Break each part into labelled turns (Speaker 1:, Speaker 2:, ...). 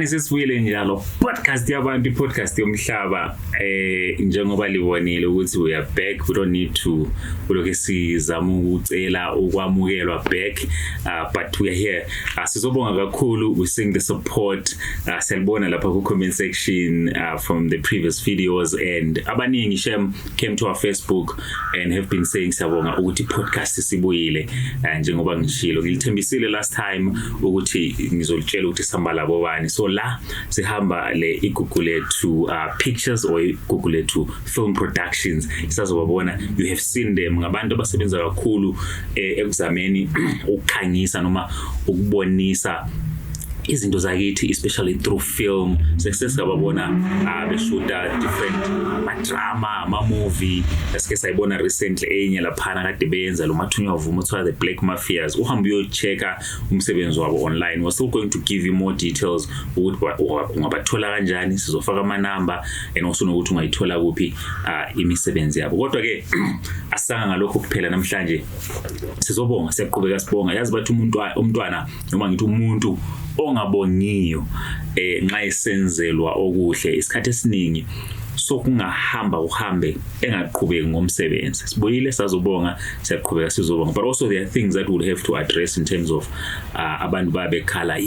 Speaker 1: Mani sesibuyele njalo podcast yabantu podcast yomhlaba njengoba libonile ukuthi we are back. We don't need to lokho sizama ukucela ukwamukelwa back but we are here. Sizobonga kakhulu, we seeing the support selibona lapha ku comment section from the previous videos, and abaningi shem came to our Facebook and have been saying siyabonga ukuthi podcast sibuyile njengoba ngishilo ngilithembisile last time ukuthi ngizolitshela ukuthi sihamba labo bani. So la sihamba le igugule to pictures or igugule to film productions. Isazobabona, you have seen them, ngabantu abasebenza kakhulu ekuzameni ukukhangisa noma ukubonisa izinto zakithi, especially through film. Sesingababona beshuta different drama, movie. Asike sayibona recently enye laphana kade benza lo mathunywa vumo kuthiwa The Black Mafias. Uhamba uyochecka umsebenzi wabo online. We're still going to give you more details ukuthi ungabathola kanjani, sizofaka ama number and also nokuthi ungayithola kuphi imisebenzi yabo. Kodwa ke asanga ngalokho kuphela namhlanje. Sizobonga, siyaqhubeka sibonga. Yazi bathi umntwana noma ngithi umuntu ongabongiyo nxa isenzelwa okuhle isikhathi esiningi sokungahamba uhambe engaqhubeki ngomsebenzi. Sibuyile sazobonga, siyaqhubeka sizobonga, but also there are things that we'll have to address in terms of abantu babekhala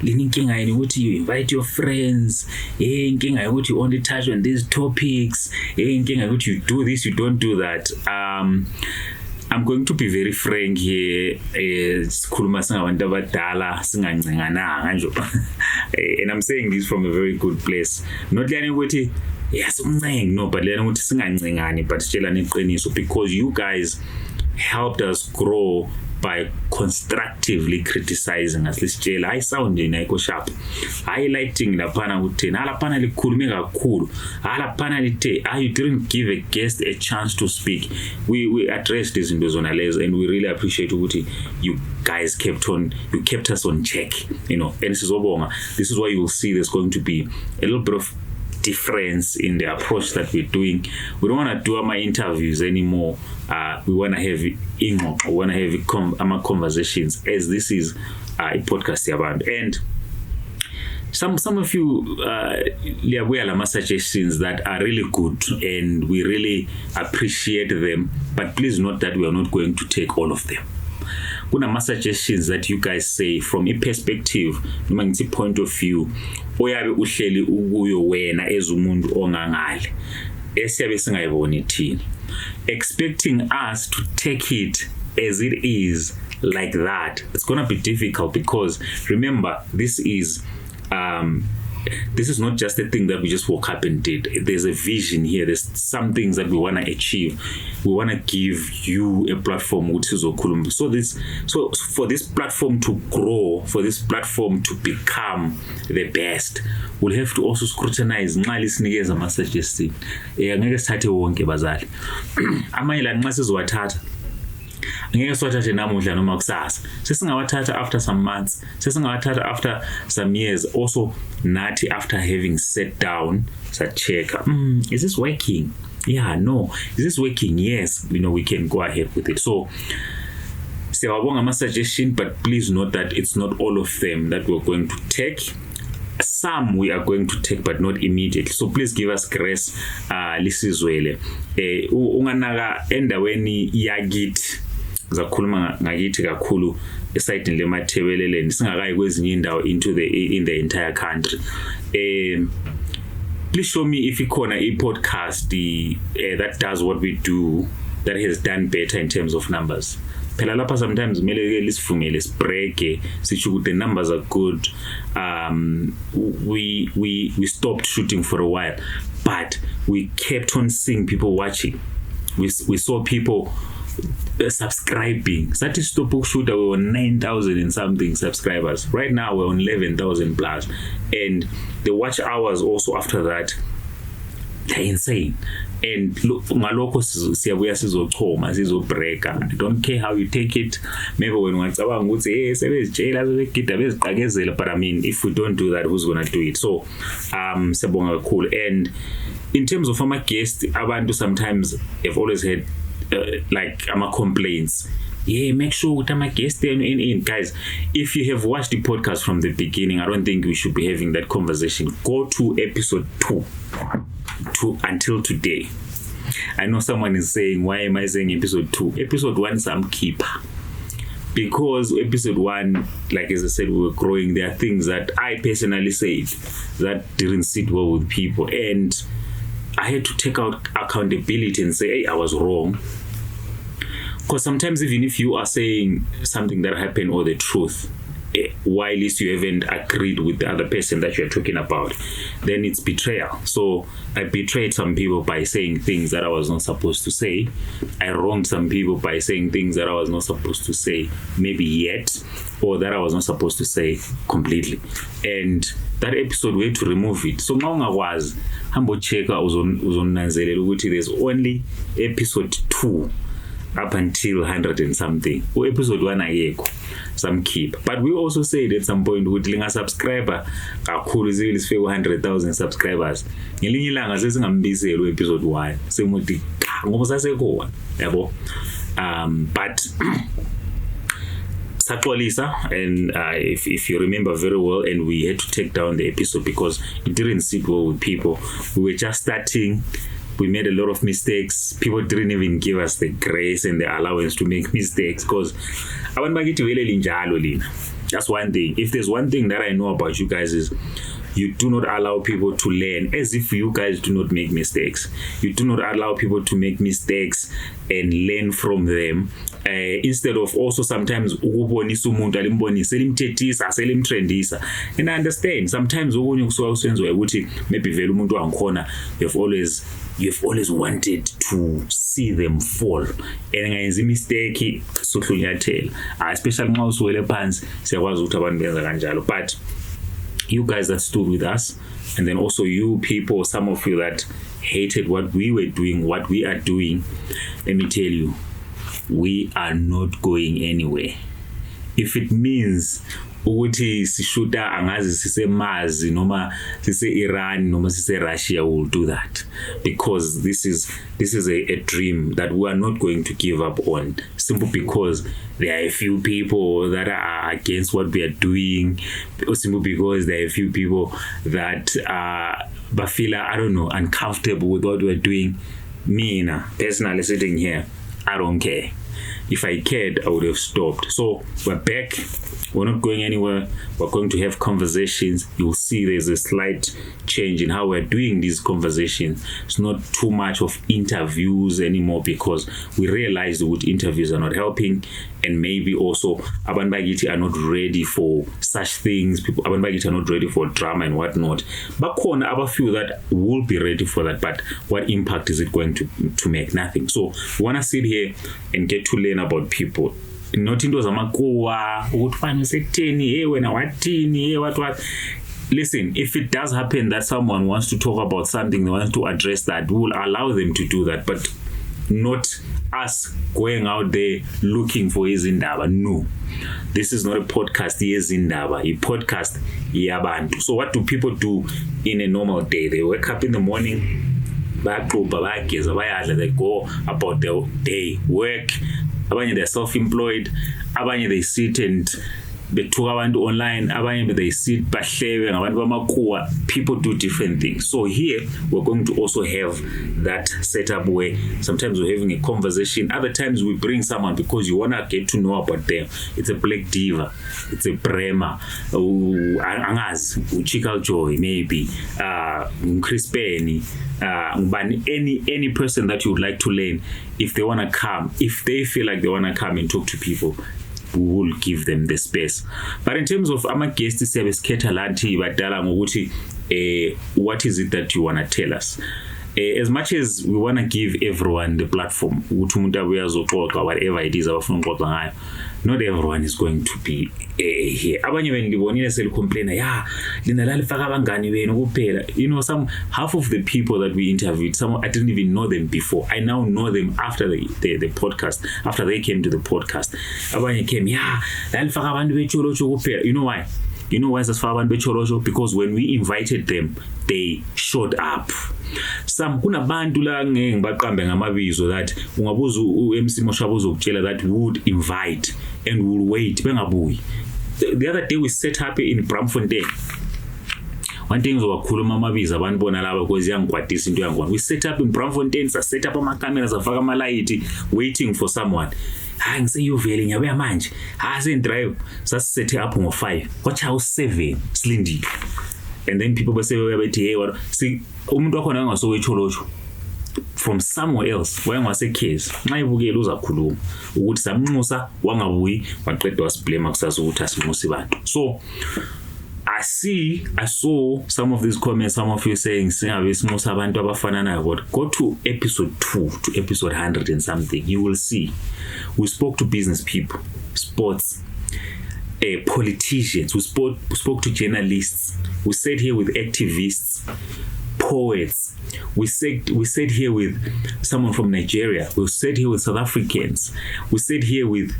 Speaker 1: linkinga yini ukuthi you invite your friends, inkinga ukuthi you only touch on these topics, inkinga ukuthi you do this, you don't do that. I'm going to be very frank here. Sikhuluma singabantu abadala singancengananga nje. And I'm saying this from a very good place. Not lena ukuthi yasumncenge, no, but lena ukuthi singancengani, but sitshelana iqiniso, because you guys helped us grow by constructively criticizing us. Lisitshela hayi sound ayikho sharp, highlighting laphana ukuthi nalaphana likhulume kakhulu, laphana lithe you didn't give a guest a chance to speak. We addressed these into zona lezo, and we really appreciate ukuthi you guys kept us on check, you know. And sizobonga, this is why you will see there's going to be a little bit of difference in the approach that we're doing. We don't want to do our interviews anymore. We want to have conversations, as this is a podcast yabantu. And some of you liyabuya suggestions that are really good, and we really appreciate them, but please note that we are not going to take all of them. Kuna suggestions that you guys say from a perspective noma ngithi point of view oyabe uhleli ukuyo wena ezumuntu ongangale esiyabe singayiboni thina, expecting us to take it as it is like that. It's going to be difficult, because remember, this is not just a thing that we just woke up and did. There's a vision here. There's some things that we want to achieve. We want to give you a platform which is okhuluma. So for this platform to grow, for this platform to become the best, we'll have to also scrutinize nxa lisinikeza ama suggestions. Angeke sithathe wonke bazali. Amanye la nxa sizowathatha ngeke siwathathe namuhla noma kusasa, sesingawathatha after some months, sesingawathatha after some years, also nathi after having sat down check, is this working? Yeah, no. Is this working? Yes, we can go ahead with it. So siyabonga ama suggestion, but please note that it's not all of them that we're going to take. Some we are going to take, but not immediately. So please give us grace. Lisizwele unganaka endaweni yakithi, zakhuluma ngakithi kakhulu esayidini lemathebeleleni singakayi kwezinye indawo in the entire country. Please show me if ikhona podcast that does what we do, that has done better in terms of numbers. Phela lapha sometimes kumele lisifungele sibreak sisho ukuthi the numbers are good. We stopped shooting for a while, but we kept on seeing people watching. We saw people subscribing. That is stop shooter, we were 9,000 and something subscribers. Right now we're on 11,000 plus, and the watch hours also after that, they're insane. And look, ngalokho siyabuya sizochoma sizobreaka. I don't care how you take it. Maybe when ungacabanga ukuthi sebezitshela bezigida beziqakezela, but I mean, if we don't do that, who's going to do it? So siyabonga kakhulu. And in terms of our guests, abantu sometimes have always had like ama complaints make sure that my guest in. Guys, if you have watched the podcast from the beginning, I don't think we should be having that conversation. Go to episode 2 until today. I know someone is saying, why am I saying episode 2? Episode 1 is keeper. Because episode 1, like as I said, we were growing. There are things that I personally said that didn't sit well with people. And I had to take out accountability and say, hey, I was wrong. Because sometimes even if you are saying something that happened or the truth, while at least you haven't agreed with the other person that you're talking about, then it's betrayal. So I betrayed some people by saying things that I was not supposed to say. I wronged some people by saying things that I was not supposed to say, maybe yet, or that I was not supposed to say completely. And that episode, we had to remove it. So now I was humble checker uzonanzelela ukuthi there's only episode 2 up until 100 and something. Or episode 1 ayekho. Some keep. But we also said at some point ukuthi linga subscriber kakhulu zile sifike 100,000 subscribers. Ngelinye ilanga sesingambisela episode 1. Semuthi ngoba sasekhona, yabo. But Saxolisa, and if you remember very well, and we had to take down the episode because it didn't sit well with people. We were just starting. We made a lot of mistakes. People didn't even give us the grace and the allowance to make mistakes because that's one thing. If there's one thing that I know about you guys is you do not allow people to learn as if you guys do not make mistakes. You do not allow people to make mistakes and learn from them. Instead of also sometimes ukubonisa umuntu alimbonisa elimthethisa selimtrendisa. And I understand sometimes okunye kusuka kusenziwa ukuthi maybe vele umuntu wangikhona you've always wanted to see them fall. And ngayenza mistake sohlunyathela. Especially nxa usuwele phansi siyakwazi ukuthi abantu benza kanjalo. But you guys that stood with us, and then also you people, some of you that hated what we were doing, what we are doing, let me tell you, we are not going anywhere. If it means ukuthi sishuta angazi sise Mars noma sise Iran noma sise Russia, will do that because this is a dream that we are not going to give up on, simply because there are a few people that are against what we are doing, or simply because there are a few people that feel, I don't know, uncomfortable with what we're doing. Me personally sitting here, I don't care. If I cared, I would have stopped. So we're back. We're not going anywhere. We're going to have conversations. You'll see there's a slight change in how we're doing these conversations. It's not too much of interviews anymore because we realized that interviews are not helping, and maybe also Abantu Bakithi are not ready for such things. Abantu Bakithi are not ready for drama and whatnot. But I feel that will be ready for that. But what impact is it going to make? Nothing. So we want to sit here and get to learn about people. Not into zamakuwa ukuthi fana sekutheni wena wathini what. Listen, if it does happen that someone wants to talk about something, they want to address that, we will allow them to do that, but not us going out there looking for izindaba. No, this is not a podcast yezindaba, a podcast yabantu. So what do people do in a normal day? They wake up in the morning, they go about their day, work. Abanye they're self-employed, abanye they sit and bethuka abantu online, abanye they sit bahlebe ngabantu bamakuwa. People do different things. So here we're going to also have that setup where sometimes we're having a conversation, other times we bring someone because you want to get to know about them. It's a Black Diva, it's a Brema, angazi uChika Joy, maybe Chris Penny, any person that you would like to learn. If they want to come, if they feel like they want to come and talk to people, we will give them the space. But in terms of ama guests siyabesikhetha lanthi badala ngokuthi what is it that you want to tell us? As much as we want to give everyone the platform ukuthi umuntu abuye azoxoxa whatever it is abafuna ukuxoxa ngayo, not everyone is going to be here. Abanye beni ngibonile selicomplaina lina lalifaka abangani benu kuphela. You know, half of the people that we interviewed, some I didn't even know them before. I now know them after the podcast, after they came to the podcast. Abanye came lalifaka abantu becholocho kuphela. You know why? Sasifaka abantu becholocho? Because when we invited them, they showed up. some kunabantu la ngeke ngibaqambe ngamabizo that ungabuza uMC Moshaba uzokutshela that we would invite and we will wait bengabuyi. The other day we set up in Bramfontein. One thing ngizokhuluma amabizo abantu bona laba because yangikwatisa into yangona. We set up in Bramfontein, sa set up ama cameras afaka ama light waiting for someone. Hayi ngiseyuvele ngiyabuya manje. Ha sen drive set up ngo5. Kwacha u7 silindile. And then people say bathi hey what see umuntu wakhona engasowetsholotsho from somewhere else wayengwase case nxa ibukela uzakhuluma ukuthi samnxusa wangabuyi waqedwa wasiblame kusasa ukuthi asinxusi bantu. So I saw some of these comments, some of you saying singabe sinxusa abantu abafana nayo, but go to episode 2 to episode 100 and something, you will see we spoke to business people, sports, politicians, we spoke to journalists, we sat here with activists, poets, we sat here with someone from Nigeria, we sat here with South Africans, we sat here with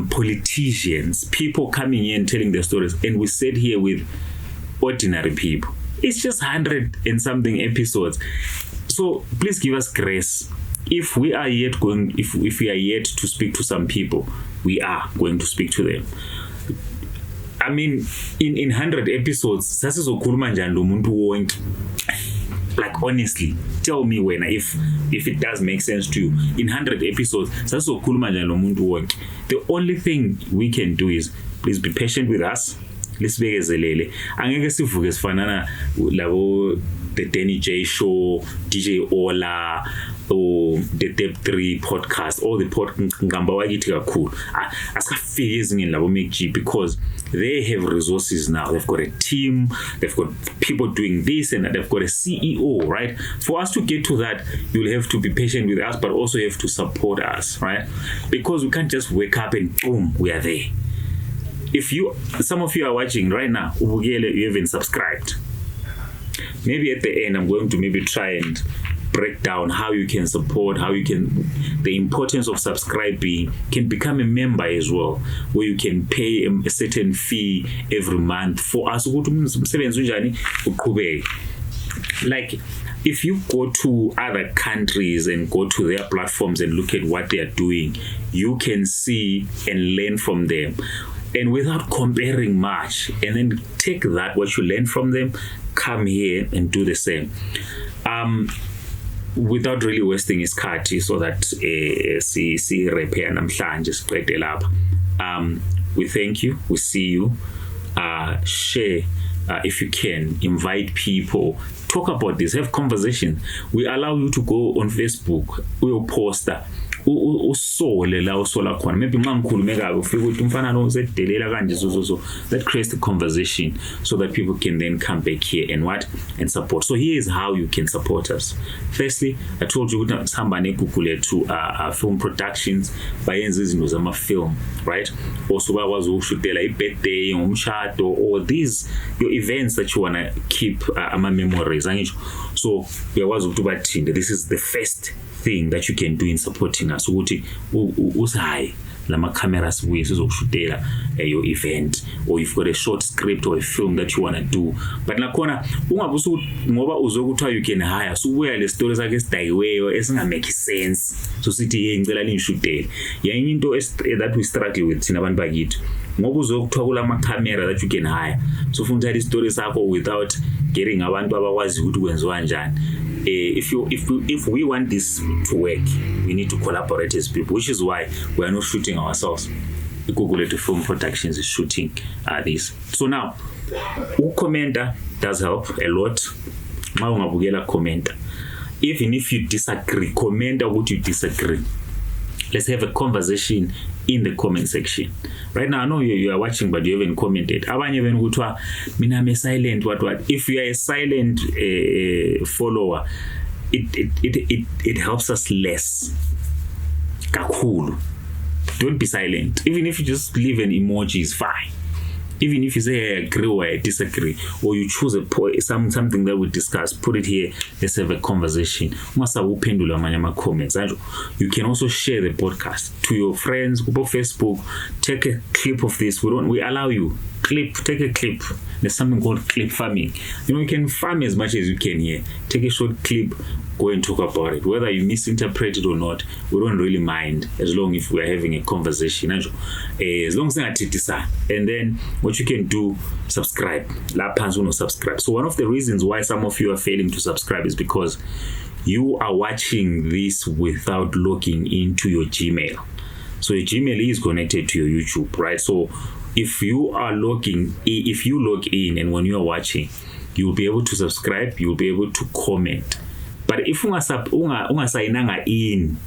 Speaker 1: politicians, people coming in telling their stories, and we sat here with ordinary people. It's just 100 and something episodes, so please give us grace. If we are yet to speak to some people, we are going to speak to them. I mean, in 100 episodes, sasizokhuluma njani lo muntu wonke? Like honestly, tell me when if it does make sense to you. In 100 episodes, sasizokhuluma njani lo muntu wonke? The only thing we can do is please be patient with us. Lisibekezelele. Angeke sivuke sifanana labo the Danny J show, DJ Ola, or the Dep 3 podcast, all the ngamba wakithi kakhulu. Asikafiki ezingeni labo Make G because they have resources now. They've got a team, they've got people doing this, and they've got a CEO, right? For us to get to that, you'll have to be patient with us, but also you have to support us, right? Because we can't just wake up and boom, we are there. If some of you are watching right now, you haven't subscribed. Maybe at the end, I'm going to maybe try and break down how you can support, the importance of subscribing, can become a member as well, where you can pay a certain fee every month for us. Like, if you go to other countries and go to their platforms and look at what they are doing, you can see and learn from them. And without comparing much, and then take that, what you learn from them, come here and do the same. Without really wasting his isikhathi, so that si repair namhlanje siqede lapha. We thank you, we see you. Share if you can, invite people, talk about this, have conversation. We allow you to go on Facebook, we'll poster. Usole la usola khona, maybe nxa ngikhulume kabi ufika ukuthi umfana lo usedelela kanje so that creates the conversation so that people can then come back here and support. So here is how you can support us. Firstly, I told you ukuthi sihamba neGoogle to film productions, bayenza izinto zama film, right? Also bakwazi ukushutela ibirthday, umshado, or these your events that you want to keep ama memories angisho. So uyakwazi ukuthi bathinde. This is the first thing that you can do in supporting us, ukuthi usayi lama cameras we sizokushutela your event, or you've got a short script or a film that you want to do, but nakhona ungabusu ngoba uzokuthiwa you can hire, so ubuya le stories ake sidayiweyo esinga make sense, so sithi hey ngicela linishutele yenye into that we struggle with thina abantu bakithi, ngoba uzokuthiwa kulama camera that you can hire, so ufuna ukuthi stories zakho without getting abantu abakwazi ukuthi kwenziwa njani. If we want this to work, we need to collaborate as people, which is why we are not shooting ourselves. Google to Film Productions is shooting this. So now, commenter does help a lot. Commenter. Even if you disagree, comment what you disagree. Let's have a conversation in the comment section. Right now, I know you are watching, but you haven't commented. Abanye even kuthiwa mina I'm a silent what. If you are a silent follower, it helps us less. Kakhulu. Don't be silent. Even if you just leave an emoji, is fine. Even if you say I agree or I disagree, or you choose something that we discuss, put it here. Let's have a conversation. Comments. You can also share the podcast to your friends, over Facebook. Take a clip of this. We allow you. Take a clip. There's something called clip farming. You can farm as much as you can here. Take a short clip, go and talk about it. Whether you misinterpret it or not, we don't really mind as long as we are having a conversation. As long as and then what you can do, subscribe. Subscribe. So one of the reasons why some of you are failing to subscribe is because you are watching this without logging into your Gmail. So your Gmail is connected to your YouTube, right? So if you log in and when you are watching, you'll be able to subscribe, you'll be able to comment. But if ungasayinanga in,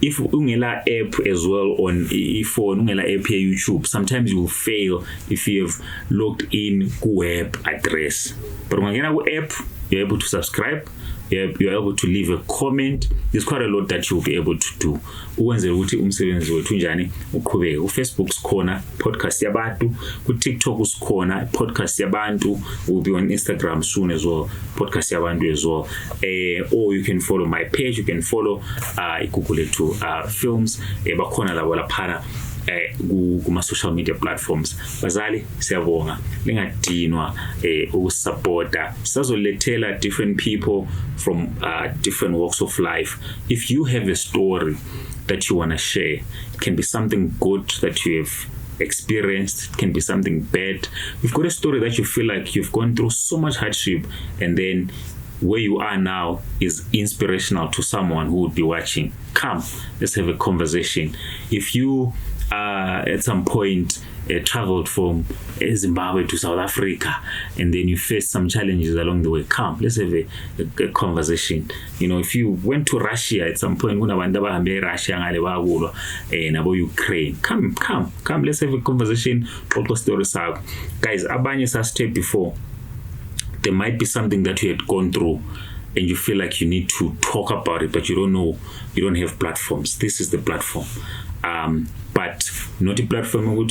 Speaker 1: if ungela app as well on iPhone, ungela app here YouTube, sometimes you will fail if you have logged in web address. But when you app, you're able to subscribe. You're able to leave a comment. There's quite a lot that you'll be able to do. Uwenze ukuthi umsebenzi wethu njani uqhubeke. Ku-Facebook sikhona podcast yabantu, ku-TikTok sikhona podcast yabantu. We'll be on Instagram soon as well, podcast yabantu as well. Or you can follow my page. You can follow Google Films. Bakhona labo laphana kuma social media platforms. Bazali siyabonga lingadinwa ukusupporta. Sizolethela different people from different walks of life. If you have a story that you want to share, it can be something good that you have experienced, it can be something bad. You've got a story that you feel like you've gone through so much hardship, and then where you are now is inspirational to someone who would be watching. Come, let's have a conversation. If you at some point traveled from Zimbabwe to South Africa and then you faced some challenges along the way, come, let's have a conversation. If you went to Russia at some point, Russia and Ukraine, come, let's have a conversation. Guys, abanye step before, there might be something that you had gone through and you feel like you need to talk about it, but you don't know, you don't have platforms. This is the platform. But not a platform where no.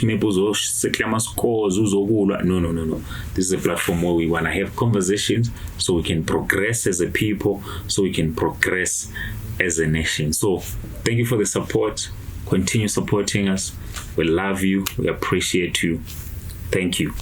Speaker 1: This is a platform where we want to have conversations so we can progress as a people, so we can progress as a nation. So thank you for the support. Continue supporting us. We love you. We appreciate you. Thank you.